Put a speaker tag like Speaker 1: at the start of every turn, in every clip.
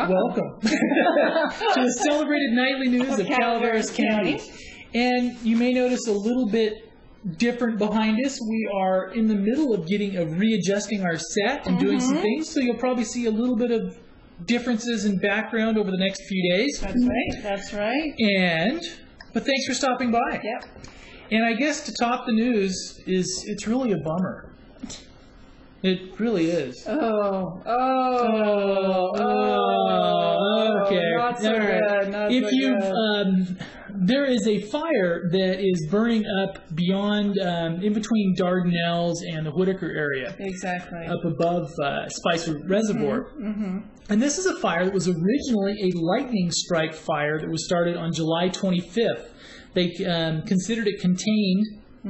Speaker 1: Welcome to the celebrated nightly news of Calaveras County. And you may notice a little bit different behind us. We are in the middle of readjusting our set and doing some things, so you'll probably see a little bit of differences in background over the next few days.
Speaker 2: That's right, that's right.
Speaker 1: But thanks for stopping by.
Speaker 2: Yep.
Speaker 1: And I guess to top the news it's really a bummer. It really is.
Speaker 2: Okay. Not so good. Not
Speaker 1: If
Speaker 2: so
Speaker 1: you,
Speaker 2: good.
Speaker 1: There is a fire that is burning up beyond, in between Dardanelles and the Whitaker area.
Speaker 2: Exactly.
Speaker 1: Up above Spicer Reservoir. And this is a fire that was originally a lightning strike fire that was started on July 25th. They considered it contained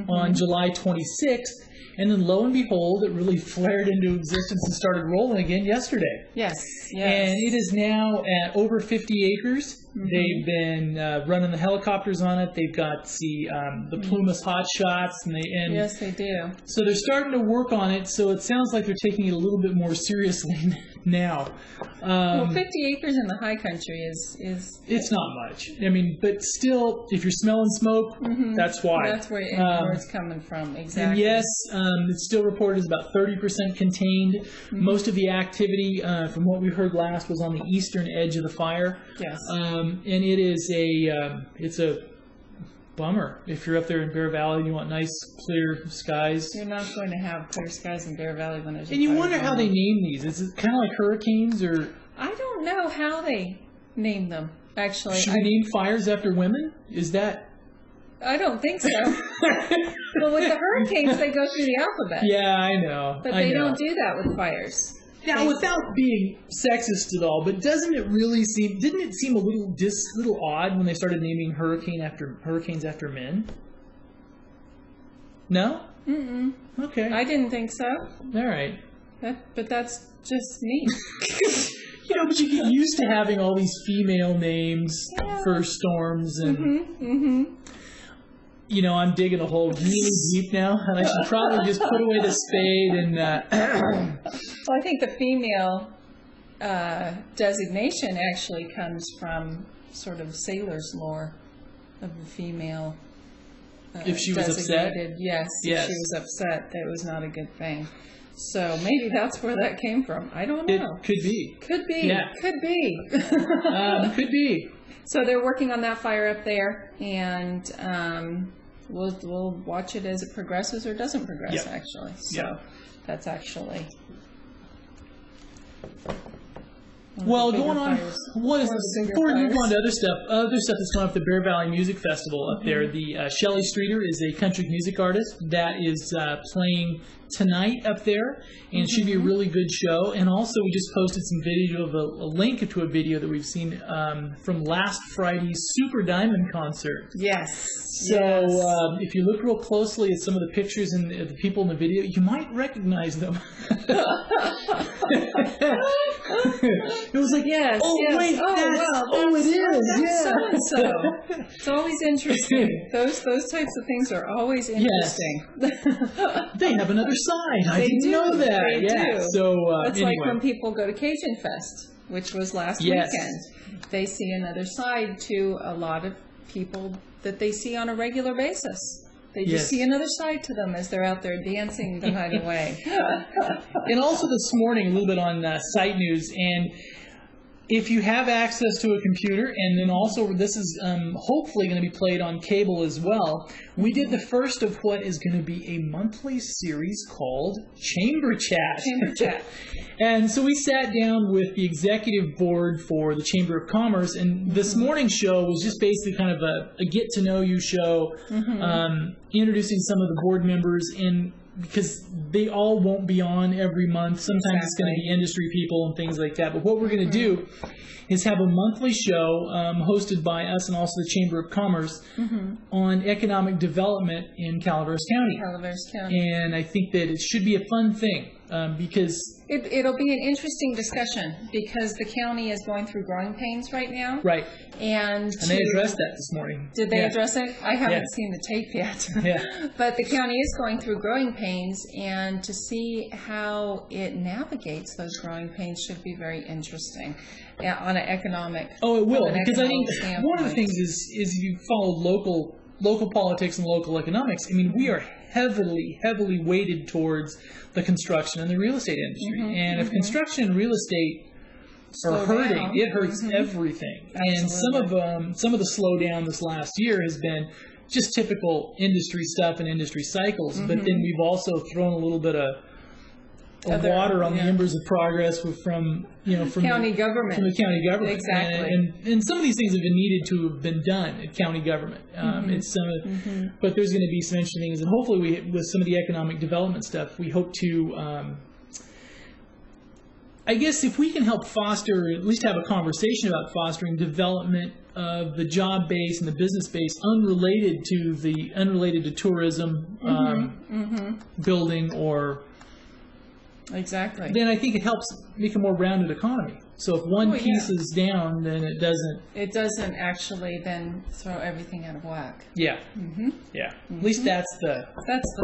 Speaker 1: on July 26th. And then, lo and behold, it really flared into existence and started rolling again yesterday.
Speaker 2: Yes.
Speaker 1: And it is now at over 50 acres. They've been running the helicopters on it. They've got the Plumas hot shots. And
Speaker 2: yes, they do.
Speaker 1: So they're starting to work on it. So it sounds like they're taking it a little bit more seriously now.
Speaker 2: Well, 50 acres in the high country is...
Speaker 1: It's not much. I mean, but still, if you're smelling smoke, that's why.
Speaker 2: That's where it's coming from, exactly.
Speaker 1: And yes, it's still reported as about 30% contained. Most of the activity, from what we heard last, was on the eastern edge of the fire.
Speaker 2: Yes.
Speaker 1: And it is it's a bummer if you're up there in Bear Valley and you want nice, clear skies.
Speaker 2: You're not going to have clear skies in Bear Valley when there's a
Speaker 1: And you
Speaker 2: fire
Speaker 1: wonder how they name these. Is it kind of like hurricanes or?
Speaker 2: I don't know how they name them, actually.
Speaker 1: Should we name fires after women? Is that?
Speaker 2: I don't think so. Well, with the hurricanes, they go through the alphabet.
Speaker 1: Yeah, I know.
Speaker 2: But they don't do that with fires.
Speaker 1: Now, without being sexist at all, but didn't it seem a little odd when they started naming hurricanes after men? No? Okay.
Speaker 2: I didn't think so.
Speaker 1: All right.
Speaker 2: But that's just me.
Speaker 1: But you get used to having all these female names for storms and... I'm digging a hole really deep now, and I should probably just put away the spade and...
Speaker 2: Well, I think the female designation actually comes from sort of sailor's lore of the female
Speaker 1: if she was upset?
Speaker 2: Yes, if she was upset, that was not a good thing. So maybe that's where that came from. I don't know.
Speaker 1: It could be.
Speaker 2: Could be.
Speaker 1: Yeah.
Speaker 2: Could be.
Speaker 1: Could be.
Speaker 2: So they're working on that fire up there, and we'll watch it as it progresses or doesn't progress, actually. So that's actually...
Speaker 1: Well, going on, before we move on to other stuff that's going up at the Bear Valley Music Festival up there, the Shelley Streeter is a country music artist that is playing tonight up there, and it should be a really good show. And also, we just posted some video of a link to a video that we've seen from last Friday's Super Diamond concert.
Speaker 2: Yes.
Speaker 1: So if you look real closely at some of the pictures and the people in the video, you might recognize them. It was like, wait,
Speaker 2: that's so-and-so. It's always interesting. Those types of things are always interesting.
Speaker 1: Yes. They have another side. I didn't know that.
Speaker 2: They do.
Speaker 1: So,
Speaker 2: that's like when people go to Cajun Fest, which was last weekend. They see another side to a lot of people that they see on a regular basis. They just see another side to them as they're out there dancing the night away.
Speaker 1: And also this morning, a little bit on site news, and if you have access to a computer, and then also this is hopefully going to be played on cable as well, we did the first of what is going to be a monthly series called Chamber Chat.
Speaker 2: Chamber Chat.
Speaker 1: And so we sat down with the executive board for the Chamber of Commerce, and this morning's show was just basically kind of a get-to-know-you show, introducing some of the board members, and because they all won't be on every month. Sometimes it's going to be industry people and things like that. But what we're going to do is have a monthly show hosted by us and also the Chamber of Commerce on economic development in Calaveras County.
Speaker 2: Calaveras County.
Speaker 1: And I think that it should be a fun thing. because
Speaker 2: it'll be an interesting discussion because the county is going through growing pains right now.
Speaker 1: Right.
Speaker 2: And
Speaker 1: they addressed that this morning.
Speaker 2: Did they address it? I haven't seen the tape yet.
Speaker 1: Yeah.
Speaker 2: But the county is going through growing pains, and to see how it navigates those growing pains should be very interesting on an economic.
Speaker 1: Oh, it will, because I think
Speaker 2: standpoint.
Speaker 1: one of the things is you follow local politics and local economics. I mean, we are heavily weighted towards the construction and the real estate industry. And if construction and real estate are hurting, it hurts everything.
Speaker 2: Absolutely.
Speaker 1: And some of the slowdown this last year has been just typical industry stuff and industry cycles. But then we've also thrown a little bit of water on the embers of progress from
Speaker 2: county government.
Speaker 1: From the county government.
Speaker 2: Exactly.
Speaker 1: And some of these things have been needed to have been done at county government. It's some but there's going to be some interesting things, and hopefully with some of the economic development stuff, we hope to. I guess if we can help foster, at least have a conversation about fostering development of the job base and the business base unrelated to tourism, building or.
Speaker 2: Exactly.
Speaker 1: Then I think it helps make a more rounded economy. So if one piece is down, then it doesn't.
Speaker 2: It doesn't actually then throw everything out of whack.
Speaker 1: Yeah. Yeah. At least that's the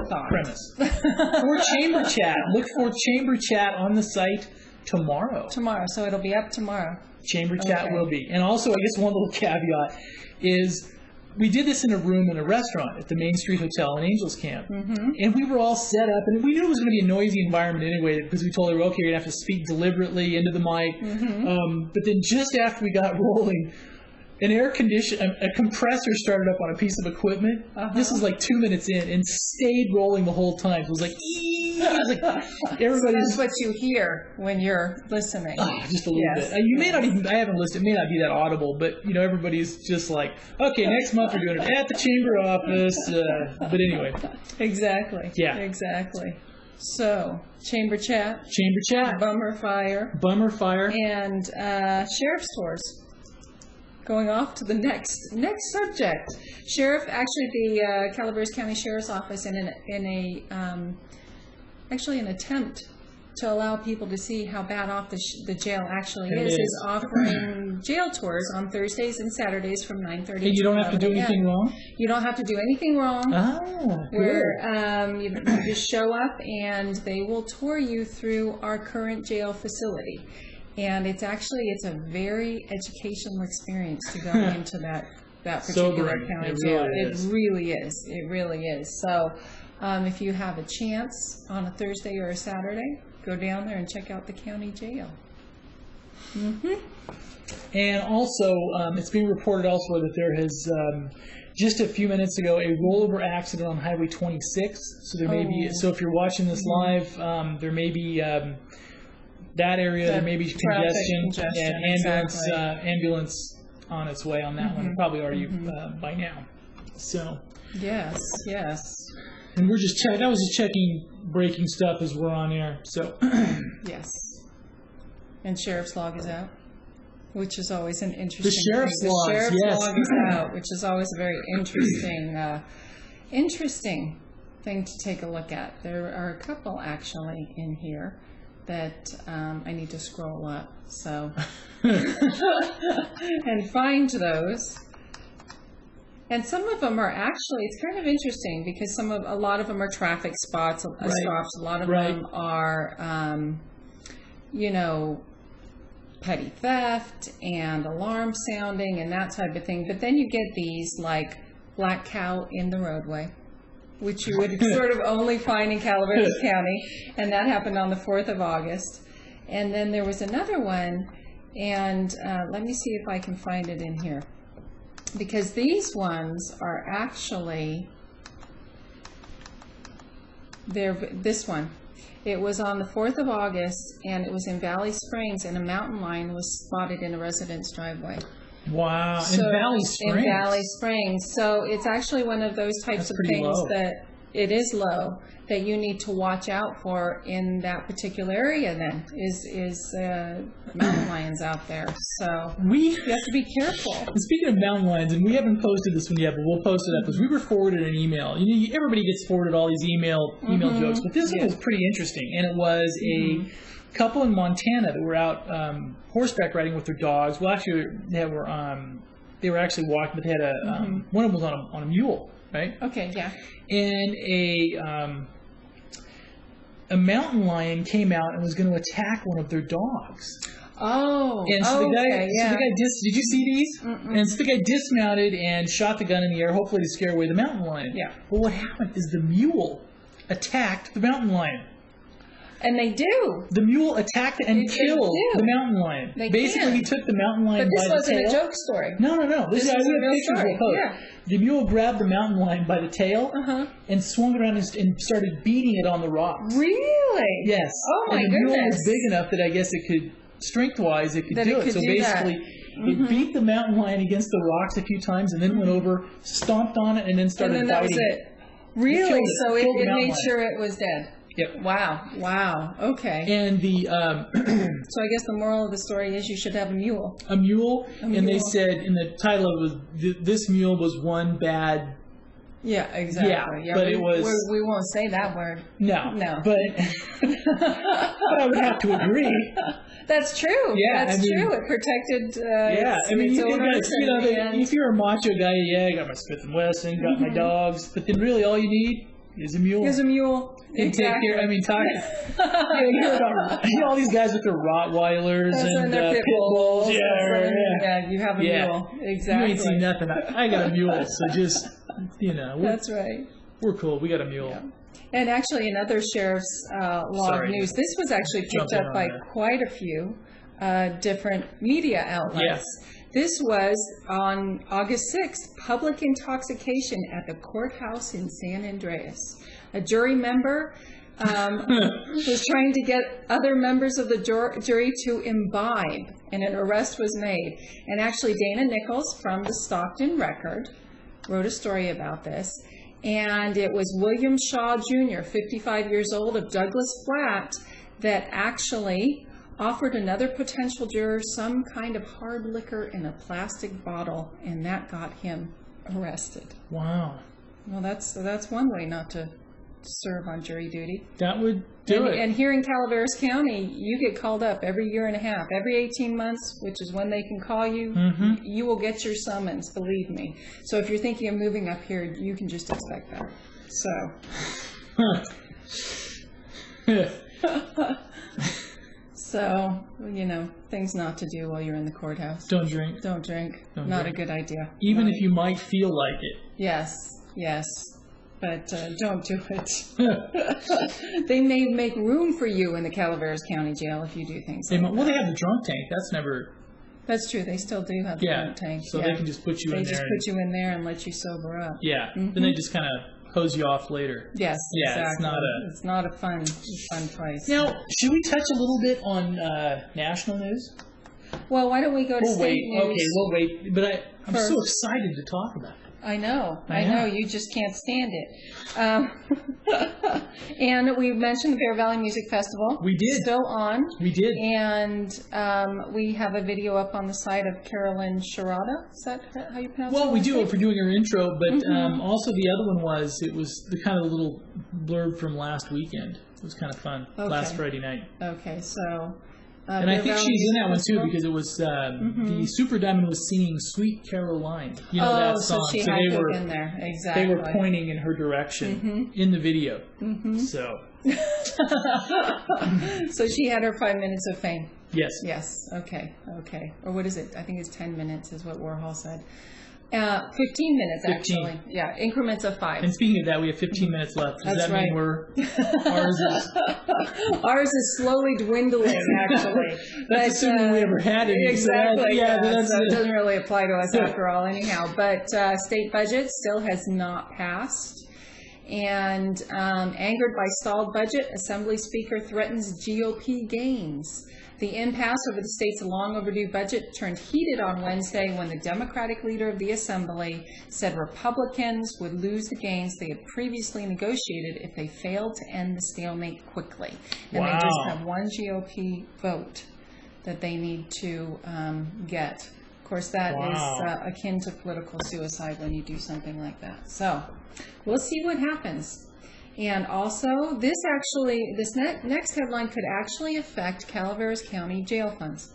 Speaker 2: thought.
Speaker 1: Premise. For Chamber Chat, look for Chamber Chat on the site tomorrow.
Speaker 2: So it'll be up tomorrow.
Speaker 1: Chamber Chat will be. And also, I guess one little caveat is we did this in a room in a restaurant at the Main Street Hotel in Angels Camp. And we were all set up, and we knew it was going to be a noisy environment anyway, because we told her, okay, you're going to have to speak deliberately into the mic. But then just after we got rolling, a compressor started up on a piece of equipment. This was like 2 minutes in and stayed rolling the whole time. It was like, everybody's.
Speaker 2: That's what you hear when you're listening.
Speaker 1: Just a little bit. You may not even. I haven't listened. It may not be that audible, but everybody's just like, okay, next month we're doing it at the chamber office. But anyway.
Speaker 2: Exactly.
Speaker 1: Yeah.
Speaker 2: Exactly. So, Chamber Chat. Bummer Fire. And Sheriff's Tours. Going off to the next subject. Sheriff, actually the Calaveras County Sheriff's Office in an attempt to allow people to see how bad off the jail actually is offering jail tours on Thursdays and Saturdays from 9:30 to 11
Speaker 1: And you don't have to do anything wrong?
Speaker 2: You don't have to do anything wrong.
Speaker 1: Good.
Speaker 2: You just show up and they will tour you through our current jail facility. And it's a very educational experience to go into that particular county jail. It really is. So if you have a chance on a Thursday or a Saturday, go down there and check out the county jail.
Speaker 1: And also, it's being reported elsewhere that there has, just a few minutes ago, a rollover accident on Highway 26. So there may be. So if you're watching this live, there may be. That area, there may be congestion and ambulance on its way on that one. Probably already by now. So.
Speaker 2: Yes.
Speaker 1: And we're just I was just checking breaking stuff as we're on air. So.
Speaker 2: Yes. And Sheriff's Log is out, which is always an interesting.
Speaker 1: The Sheriff's Log
Speaker 2: is out, which is always a very interesting thing to take a look at. There are a couple actually in here that I need to scroll up and find those. And some of them are actually, it's kind of interesting because a lot of them are traffic stops. A lot of them are, petty theft and alarm sounding and that type of thing. But then you get these like black cow in the roadway, which you would sort of only find in Calaveras County, and that happened on the 4th of August. And then there was another one, and let me see if I can find it in here, because these ones are actually, this one. It was on the 4th of August, and it was in Valley Springs, and a mountain lion was spotted in a resident's driveway.
Speaker 1: Wow, in Valley Springs.
Speaker 2: In Valley Springs. So it's actually one of those types of things that it is low, that you need to watch out for in that particular area then is mountain lions out there. So you have to be careful.
Speaker 1: Speaking of mountain lions, and we haven't posted this one yet, but we'll post it up because we were forwarded an email. You know, everybody gets forwarded all these email jokes, but this one was pretty interesting, and it was a couple in Montana that were out horseback riding with their dogs. Well, actually, they were actually walking, but they had one of them was on a mule, right?
Speaker 2: Okay, yeah.
Speaker 1: And a mountain lion came out and was going to attack one of their dogs.
Speaker 2: Oh,
Speaker 1: and so the guy, did you see these? And so the guy dismounted and shot the gun in the air, hopefully to scare away the mountain lion.
Speaker 2: Yeah.
Speaker 1: But what happened is the mule attacked the mountain lion.
Speaker 2: And they do.
Speaker 1: The mule attacked and killed the mountain lion. Basically, he took the mountain lion by the tail.
Speaker 2: But this wasn't a joke story.
Speaker 1: No. This is a real story.
Speaker 2: Yeah.
Speaker 1: The mule grabbed the mountain lion by the tail and swung it around and started beating it on the rocks.
Speaker 2: Really?
Speaker 1: Yes.
Speaker 2: Oh, my goodness.
Speaker 1: And the mule was big enough that I guess it could, strength-wise, it could do it. So basically, it beat the mountain lion against the rocks a few times and then went over, stomped on it, and then started
Speaker 2: biting. And then that was it. Really? So it made sure it was dead.
Speaker 1: Yep.
Speaker 2: Wow. Okay.
Speaker 1: And the
Speaker 2: so I guess the moral of the story is you should have a mule.
Speaker 1: A mule. And they said in the title of it was this mule was one bad.
Speaker 2: Yeah, exactly.
Speaker 1: Yeah, but it was.
Speaker 2: We won't say that word.
Speaker 1: No. But I would have to agree.
Speaker 2: That's true.
Speaker 1: Yeah,
Speaker 2: that's true. It protected.
Speaker 1: You think if you're a macho guy, I got my Smith & Wesson, got my dogs, but then really all you need is a mule. And
Speaker 2: exactly.
Speaker 1: Take care. I mean, you hear about all these guys with their Rottweilers and
Speaker 2: their pit bulls.
Speaker 1: Yeah,
Speaker 2: you have a mule. Exactly.
Speaker 1: You ain't seen nothing. I got a mule, so just,
Speaker 2: That's right.
Speaker 1: We're cool. We got a mule.
Speaker 2: Yeah. And actually, another sheriff's log news. This was actually picked up by quite a few different media outlets.
Speaker 1: Yes.
Speaker 2: This was on August 6th, public intoxication at the courthouse in San Andreas. A jury member was trying to get other members of the jury to imbibe, and an arrest was made. And actually, Dana Nichols from the Stockton Record wrote a story about this. And it was William Shaw Jr., 55 years old, of Douglas Flat, that actually offered another potential juror some kind of hard liquor in a plastic bottle, and that got him arrested.
Speaker 1: Wow.
Speaker 2: Well, that's one way not to serve on jury duty.
Speaker 1: That would do it.
Speaker 2: And here in Calaveras County, you get called up every year and a half. Every 18 months, which is when they can call you, you will get your summons, believe me. So if you're thinking of moving up here, you can just expect that. So, things not to do while you're in the courthouse.
Speaker 1: Don't drink.
Speaker 2: Not a good idea.
Speaker 1: Even if you might feel like it.
Speaker 2: Yes. But don't do it. They may make room for you in the Calaveras County Jail if you do things like that.
Speaker 1: Well, they have the drunk tank.
Speaker 2: That's true. They still do have the drunk tank.
Speaker 1: So they can just put you in there.
Speaker 2: They just put you in there and let you sober up.
Speaker 1: Yeah. Then they just kind of hose you off later.
Speaker 2: Yes,
Speaker 1: yeah,
Speaker 2: exactly. It's not a fun place.
Speaker 1: Now, should we touch a little bit on national news?
Speaker 2: Well, why don't we go to state news?
Speaker 1: Okay, we'll wait. But I'm so excited to talk about it.
Speaker 2: I know. You just can't stand it. And we mentioned the Bear Valley Music Festival.
Speaker 1: We did.
Speaker 2: Still on.
Speaker 1: We did.
Speaker 2: And we have a video up on the site of Carolyn Sharada. Is that how you pronounce it?
Speaker 1: Well, we do if we're doing our intro, but also the other one was the kind of little blurb from last weekend. It was kind of fun. Last Friday night.
Speaker 2: Okay, so...
Speaker 1: and I think she's in that one too because it was the Super Diamond was singing "Sweet Caroline." That song.
Speaker 2: So she had to have been there. Exactly.
Speaker 1: They were pointing in her direction in the video. So.
Speaker 2: So she had her 5 minutes of fame.
Speaker 1: Yes.
Speaker 2: Okay. Or what is it? I think it's 10 minutes is what Warhol said. 15 minutes, actually. Yeah, increments of 5.
Speaker 1: And speaking of that, we have 15 minutes left. Does that mean
Speaker 2: ours is slowly dwindling, actually.
Speaker 1: That's assuming we ever had it.
Speaker 2: Exactly. So it doesn't really apply to us after all anyhow. But state budget still has not passed. And angered by stalled budget, Assembly Speaker threatens GOP gains. The impasse over the state's long overdue budget turned heated on Wednesday when the Democratic leader of the Assembly said Republicans would lose the gains they had previously negotiated if they failed to end the stalemate quickly. And they just have one GOP vote that they need to get. Of course, that is akin to political suicide when you do something like that. So we'll see what happens. And also, this next headline could actually affect Calaveras County jail funds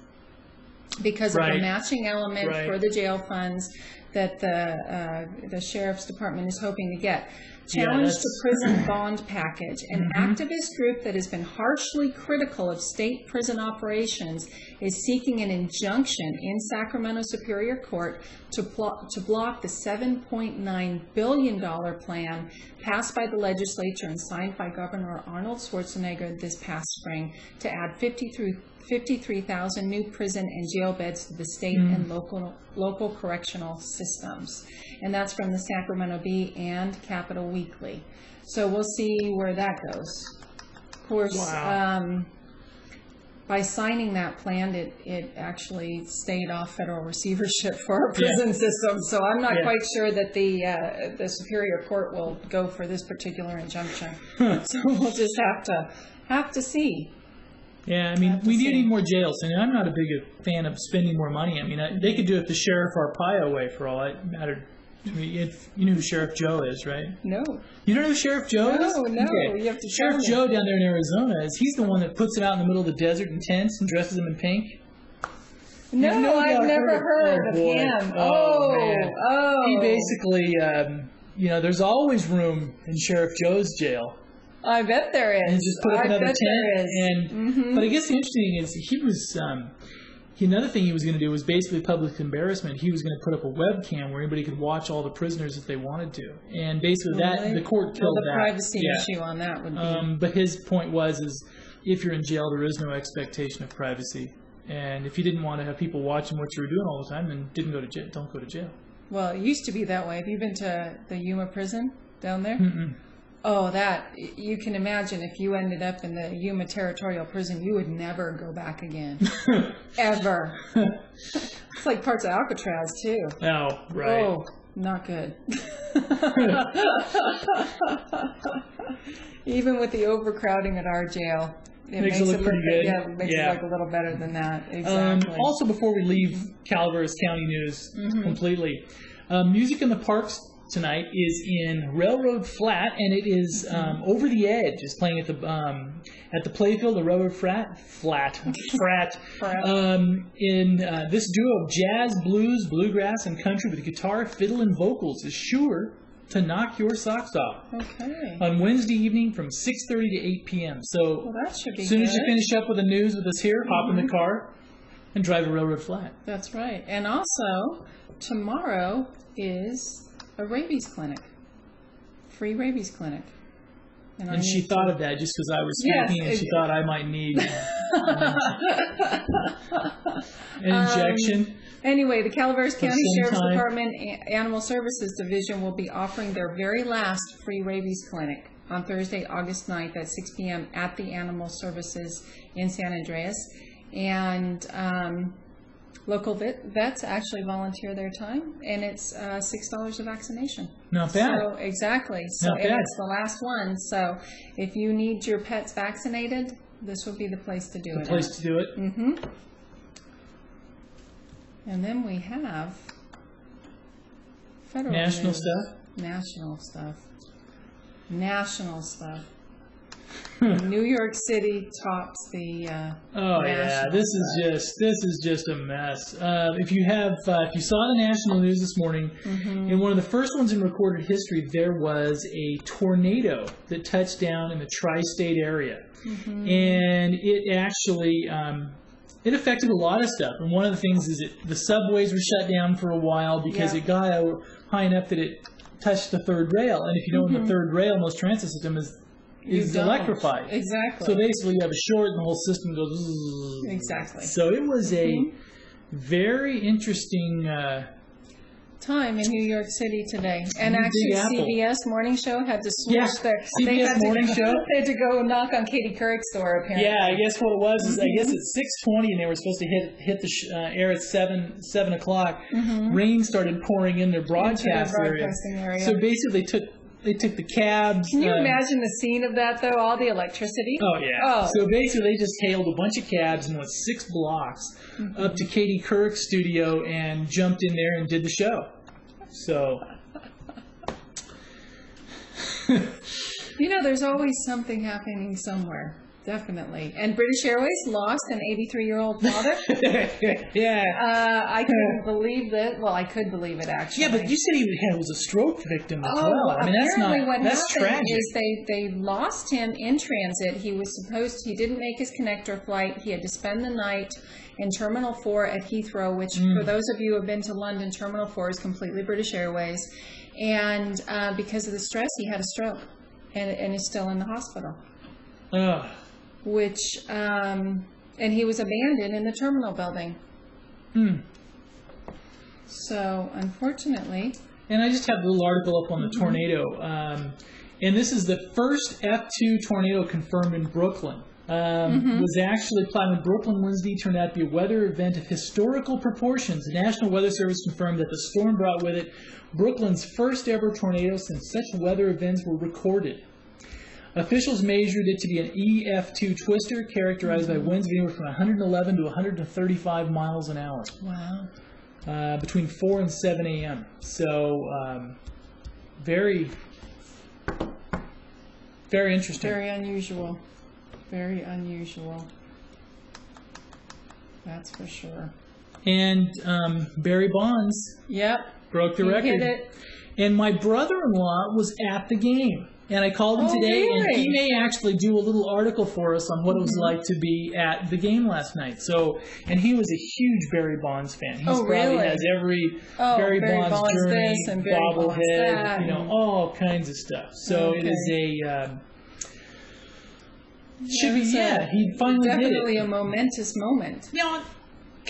Speaker 2: because of the matching element for the jail funds that the Sheriff's Department is hoping to get. Challenge to prison bond package. An activist group that has been harshly critical of state prison operations is seeking an injunction in Sacramento Superior Court to block the $7.9 billion plan passed by the legislature and signed by Governor Arnold Schwarzenegger this past spring to add 53,000 new prison and jail beds to the state and local correctional systems. And that's from the Sacramento Bee and Capital Weekly. So we'll see where that goes. Of course, by signing that plan, it actually stayed off federal receivership for our prison system. So I'm not quite sure that the Superior Court will go for this particular injunction. So we'll just have to see.
Speaker 1: Yeah, I mean, we need more jails, and I'm not a big fan of spending more money. I mean, they could do it the Sheriff Arpaio way for all that mattered to me. You know who Sheriff Joe is, right?
Speaker 2: No.
Speaker 1: You don't know who Sheriff Joe is?
Speaker 2: No,
Speaker 1: okay.
Speaker 2: You have to
Speaker 1: Sheriff Joe down there in Arizona he's the one that puts them out in the middle of the desert in tents and dresses them in pink.
Speaker 2: No, I've never heard of him.
Speaker 1: Man. He basically, there's always room in Sheriff Joe's jail.
Speaker 2: I bet there is.
Speaker 1: And just put up another tent. But I guess the interesting thing is he was another thing he was going to do was basically public embarrassment. He was going to put up a webcam where anybody could watch all the prisoners if they wanted to. And basically the court killed that.
Speaker 2: The privacy issue on that would be.
Speaker 1: But his point was if you're in jail, there is no expectation of privacy. And if you didn't want to have people watching what you were doing all the time, then don't go to jail.
Speaker 2: Well, it used to be that way. Have you been to the Yuma prison down there? Oh, you can imagine if you ended up in the Yuma Territorial Prison, you would never go back again. Ever. It's like parts of Alcatraz, too.
Speaker 1: Oh, right.
Speaker 2: Oh, not good. Even with the overcrowding at our jail, it makes it look pretty good. Yeah, it makes it look a little better than that. Exactly.
Speaker 1: Also, before we leave Calaveras County news completely, Music in the Parks tonight is in Railroad Flat, and it is Over the Edge. It's playing at the playfield, the Railroad Flat. In this duo of jazz, blues, bluegrass, and country with guitar, fiddle, and vocals is sure to knock your socks off.
Speaker 2: Okay.
Speaker 1: On Wednesday evening from 6:30 to 8 p.m. So
Speaker 2: that should be
Speaker 1: as soon as you finish up with the news with us here, hop in the car and drive to Railroad Flat.
Speaker 2: That's right. And also, tomorrow is a rabies clinic, free rabies clinic.
Speaker 1: And she thought of that just because I was speaking, and she thought I might need an injection.
Speaker 2: Anyway, the Calaveras County Sheriff's Department Animal Services Division will be offering their very last free rabies clinic on Thursday, August 9th at 6 p.m. at the Animal Services in San Andreas. And local vets actually volunteer their time, and it's $6 a vaccination.
Speaker 1: Not bad.
Speaker 2: So, exactly. So it's the last one. So if you need your pets vaccinated, this would be the place to do it.
Speaker 1: The place to do it.
Speaker 2: And then we have federal
Speaker 1: national
Speaker 2: news.
Speaker 1: stuff.
Speaker 2: National stuff. New York City tops the.
Speaker 1: This is just a mess. If you saw the national news this morning, in one of the first ones in recorded history, there was a tornado that touched down in the tri-state area, and it actually it affected a lot of stuff. And one of the things is the subways were shut down for a while because it got high enough that it touched the third rail. And if you know, in the third rail, most transit system is electrified.
Speaker 2: Exactly.
Speaker 1: So basically you have a short and the whole system goes.
Speaker 2: Exactly.
Speaker 1: So it was a very interesting
Speaker 2: time in New York City today. And actually, CBS Morning Show had to switch their...
Speaker 1: CBS Morning Show?
Speaker 2: They had to go knock on Katie Couric's door, apparently.
Speaker 1: Yeah, I guess what it was is, I guess it's 6:20 and they were supposed to hit the air at 7 o'clock. Rain started pouring in their broadcast area. So basically they took the cabs.
Speaker 2: Can you imagine the scene of that, though? All the electricity?
Speaker 1: Oh, yeah.
Speaker 2: Oh.
Speaker 1: So basically, they just hailed a bunch of cabs and went 6 blocks up to Katie Couric's studio and jumped in there and did the show. So...
Speaker 2: You know, there's always something happening somewhere. Definitely. And British Airways lost an 83-year-old father.
Speaker 1: Yeah.
Speaker 2: I couldn't believe that. Well, I could believe it, actually.
Speaker 1: Yeah, but you said he was a stroke victim as well. I mean,
Speaker 2: apparently
Speaker 1: that's tragic.
Speaker 2: Is they lost him in transit. He didn't make his connector flight. He had to spend the night in Terminal 4 at Heathrow, which for those of you who have been to London, Terminal 4 is completely British Airways. And because of the stress, he had a stroke and is still in the hospital.
Speaker 1: Ugh.
Speaker 2: And he was abandoned in the terminal building. So, unfortunately...
Speaker 1: And I just have a little article up on the tornado. And this is the first F2 tornado confirmed in Brooklyn. Was actually planned in Brooklyn Wednesday, turned out to be a weather event of historical proportions. The National Weather Service confirmed that the storm brought with it Brooklyn's first ever tornado since such weather events were recorded. Officials measured it to be an EF2 twister characterized by winds of anywhere from 111 to 135 miles an hour.
Speaker 2: Wow.
Speaker 1: Between 4 and 7 a.m. So, very, very interesting.
Speaker 2: Very unusual. Very unusual. That's for sure.
Speaker 1: And Barry Bonds broke the record.
Speaker 2: Hit it.
Speaker 1: And my brother-in-law was at the game. And I called him today,
Speaker 2: really?
Speaker 1: and he may actually do a little article for us on what it was like to be at the game last night. So, and he was a huge Barry Bonds fan. He probably has every Barry Bonds jersey,
Speaker 2: and bobblehead,
Speaker 1: you know, all kinds of stuff. So it is a should be he finally did it.
Speaker 2: Definitely a momentous moment.
Speaker 1: Now,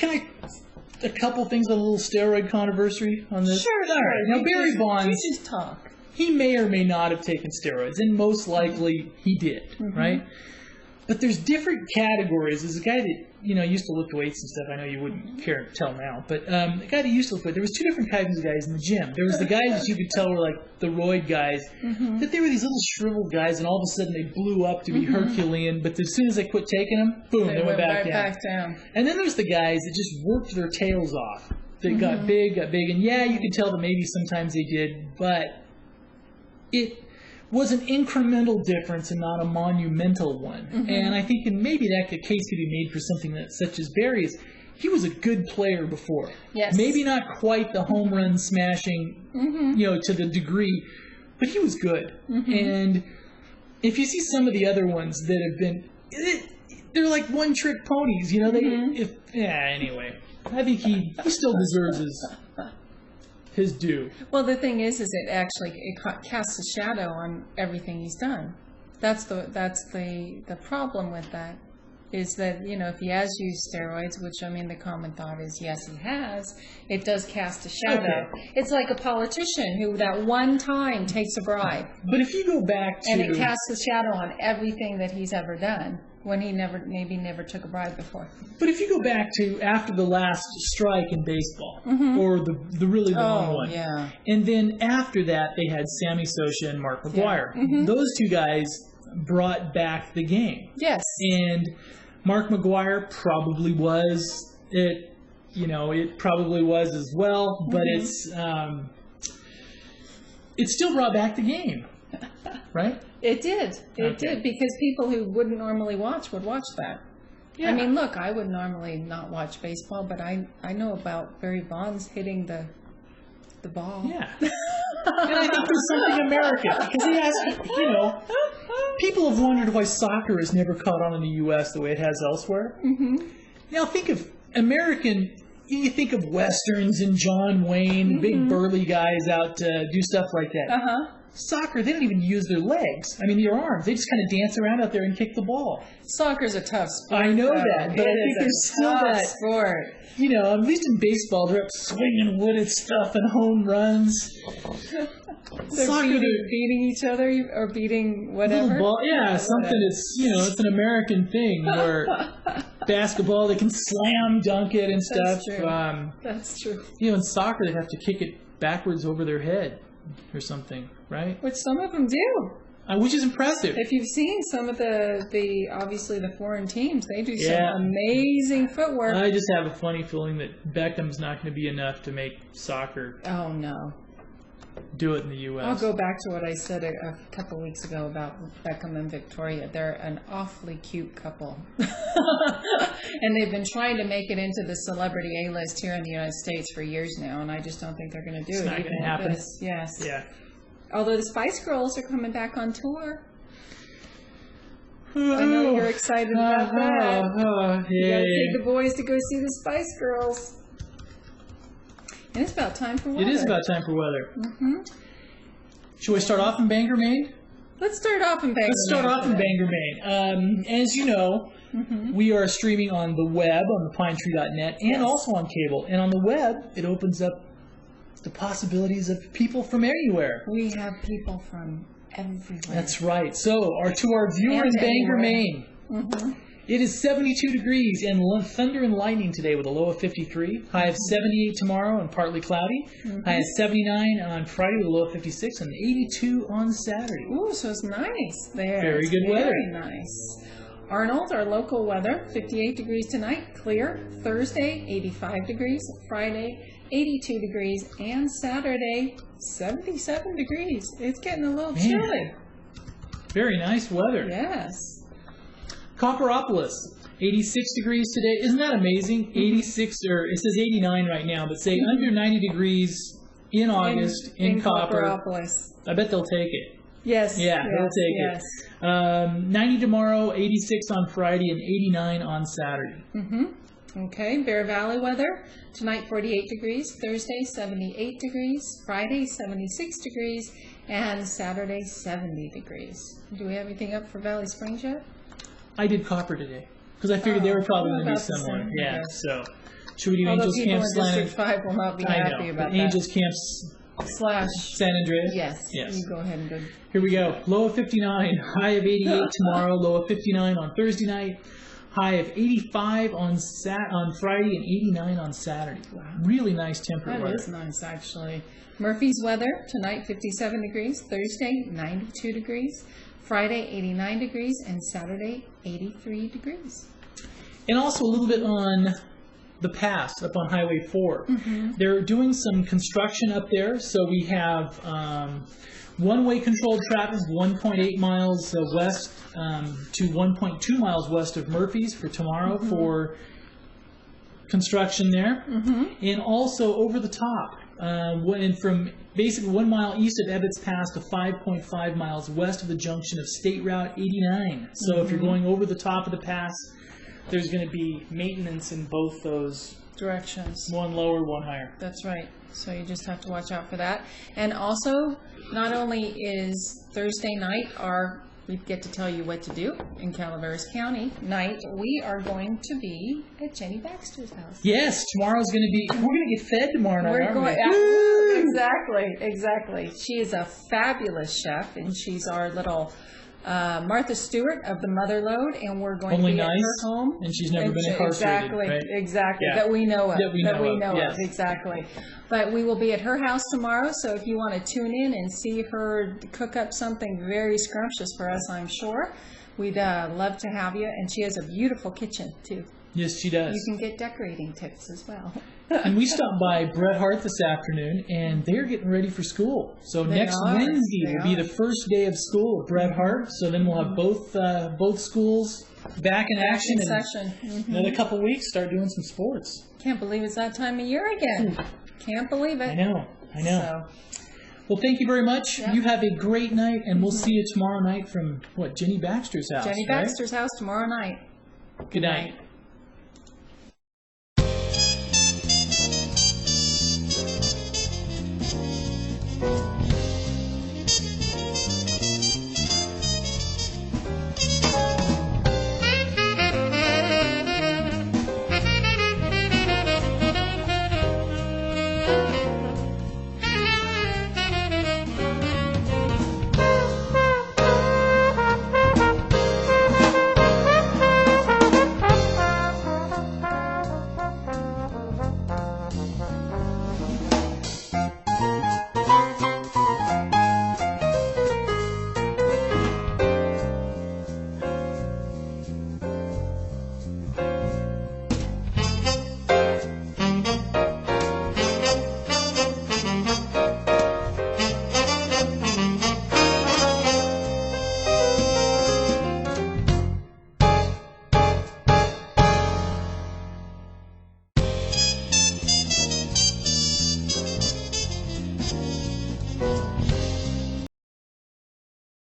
Speaker 1: a couple things on a little steroid controversy on this?
Speaker 2: Sure.
Speaker 1: All right. Now, Barry Bonds.
Speaker 2: You just talk.
Speaker 1: He may or may not have taken steroids, and most likely he did, right? But there's different categories. There's a guy that, used to lift weights and stuff. I know you wouldn't care to tell now, but the guy that used to lift weights, there was 2 different kinds of guys in the gym. There was the guys that you could tell were like the roid guys, that they were these little shriveled guys, and all of a sudden they blew up to be Herculean, but as soon as they quit taking them, boom, they went back down. And then there's the guys that just worked their tails off. They got big, and you could tell that maybe sometimes they did, but it was an incremental difference and not a monumental one. And I think maybe that case could be made for something such as Barry. He was a good player before.
Speaker 2: Yes.
Speaker 1: Maybe not quite the home run smashing, to the degree, but he was good. And if you see some of the other ones that have been, they're like one-trick ponies. Anyway, I think he still deserves his due.
Speaker 2: Well, the thing is it actually casts a shadow on everything he's done. That's the problem with that, is that if he has used steroids, which the common thought is yes he has, it does cast a shadow. Okay. It's like a politician who that one time takes a bribe.
Speaker 1: But if you go back to,
Speaker 2: and it casts a shadow on everything that he's ever done, when he never took a bribe before.
Speaker 1: But if you go back to after the last strike in baseball, or the really long one, and then after that they had Sammy Sosa and Mark McGwire. Those 2 guys brought back the game. Yes. And Mark McGwire probably was it. It probably was as well, but it still brought back the game, right?
Speaker 2: It did. It did, because people who wouldn't normally watch would watch that. Yeah. Look, I would normally not watch baseball, but I know about Barry Bonds hitting the ball. Yeah.
Speaker 1: And I think there's something American, because he has, people have wondered why soccer has never caught on in the U.S. the way it has elsewhere. Now think of American, you think of Westerns and John Wayne, big burly guys out to do stuff like that. Soccer, they don't even use their legs. I mean, their arms. They just kind of dance around out there and kick the ball.
Speaker 2: Soccer's a tough sport.
Speaker 1: I know that, but I think there's still that
Speaker 2: sport.
Speaker 1: You know, at least in baseball, they're up swinging wooded stuff and home runs.
Speaker 2: They're beating each other or beating whatever.
Speaker 1: Ball, yeah, something that's, you know, it's an American thing where basketball, they can slam dunk it and stuff.
Speaker 2: That's true. That's true.
Speaker 1: You know, in soccer, they have to kick it backwards over their head or something, right?
Speaker 2: Which some of them do.
Speaker 1: Which is impressive.
Speaker 2: If you've seen some of the obviously the foreign teams, they do some amazing footwork.
Speaker 1: I just have a funny feeling that Beckham's not going to be enough to make soccer.
Speaker 2: Oh no.
Speaker 1: Do it in the U.S.
Speaker 2: I'll go back to what I said a couple weeks ago about Beckham and Victoria. They're an awfully cute couple. And they've been trying to make it into the celebrity A-list here in the United States for years now, and I just don't think they're going to do it.
Speaker 1: It's not going to happen.
Speaker 2: Yes.
Speaker 1: Yeah.
Speaker 2: Although the Spice Girls are coming back on tour. I know you're excited about that. You got to take the boys to go see the Spice Girls. And it's about time for weather.
Speaker 1: It is about time for weather.
Speaker 2: Mm-hmm.
Speaker 1: Should we start off in Bangor, Maine?
Speaker 2: Let's start off in Bangor,
Speaker 1: Let's start off in Bangor, Maine. As you know, we are streaming on the web, on thepinetree.net, and also on cable. And on the web, it opens up the possibilities of people from anywhere.
Speaker 2: We have people from everywhere.
Speaker 1: That's right. So, to our viewer in Bangor, Maine, it is 72 degrees and thunder and lightning today with a low of 53. High of 78 tomorrow and partly cloudy. High of 79 on Friday with a low of 56 and 82 on Saturday.
Speaker 2: Ooh, so it's nice there.
Speaker 1: Very good weather.
Speaker 2: Very nice. Arnold, our local weather, 58 degrees tonight, clear. Thursday, 85 degrees. Friday, 82 degrees. And Saturday, 77 degrees. It's getting a little chilly.
Speaker 1: Very nice weather.
Speaker 2: Yes.
Speaker 1: Copperopolis, 86 degrees today. Isn't that amazing? 86, or it says 89 right now, but say under 90 degrees in August in
Speaker 2: Copperopolis.
Speaker 1: I bet they'll take it.
Speaker 2: Yes.
Speaker 1: Yeah, they'll take it. 90 tomorrow, 86 on Friday, and 89 on Saturday.
Speaker 2: Okay, Bear Valley weather. Tonight, 48 degrees. Thursday, 78 degrees. Friday, 76 degrees. And Saturday, 70 degrees. Do we have anything up for Valley Springs yet?
Speaker 1: I did Copper today because I figured they were probably going to be similar. Yeah, so should we do Angels Camp
Speaker 2: District 5 will not be happy about that.
Speaker 1: Angels Camp
Speaker 2: /
Speaker 1: San Andreas?
Speaker 2: Yes. You go ahead and go.
Speaker 1: Here we go. Low of 59, high of 88 tomorrow, low of 59 on Thursday night, high of 85 on Friday, and 89 on Saturday. Wow. Really nice temperate weather.
Speaker 2: That is nice, actually. Murphy's weather, tonight 57 degrees, Thursday 92 degrees, Friday 89 degrees, and Saturday 83 degrees.
Speaker 1: And also a little bit on the pass up on Highway 4. They're doing some construction up there, so we have one-way controlled traffic 1.8 miles west to 1.2 miles west of Murphy's for tomorrow for construction there. And also over the top, from basically 1 mile east of Ebbets Pass to 5.5 miles west of the junction of State Route 89. So if you're going over the top of the pass, there's going to be maintenance in both those
Speaker 2: directions.
Speaker 1: One lower, one higher.
Speaker 2: That's right. So you just have to watch out for that. And also, not only is Thursday night we get to tell you what to do in Calaveras County night, we are going to be at Jenny Baxter's house.
Speaker 1: Yes, tomorrow's going to be, we're going to get fed tomorrow night,
Speaker 2: aren't we? Exactly. She is a fabulous chef, and she's our little Martha Stewart of the Mother Lode, and we're going to be at her home.
Speaker 1: And she's never been incarcerated, right?
Speaker 2: Exactly. Yeah. That we know of.
Speaker 1: Yes.
Speaker 2: Exactly. But we will be at her house tomorrow, so if you want to tune in and see her cook up something very scrumptious for us, I'm sure, we'd love to have you. And she has a beautiful kitchen, too.
Speaker 1: Yes, she does.
Speaker 2: You can get decorating tips as well.
Speaker 1: And we stopped by Bret Hart this afternoon, and they're getting ready for school. So next Wednesday will be the first day of school at Bret Hart. So then we'll have both schools back in action. In another couple weeks, start doing some sports.
Speaker 2: Can't believe it's that time of year again. Can't believe it.
Speaker 1: I know. Well, thank you very much. You have a great night, and we'll see you tomorrow night from, Jenny Baxter's house,
Speaker 2: Jenny Baxter's house tomorrow night.
Speaker 1: Good night.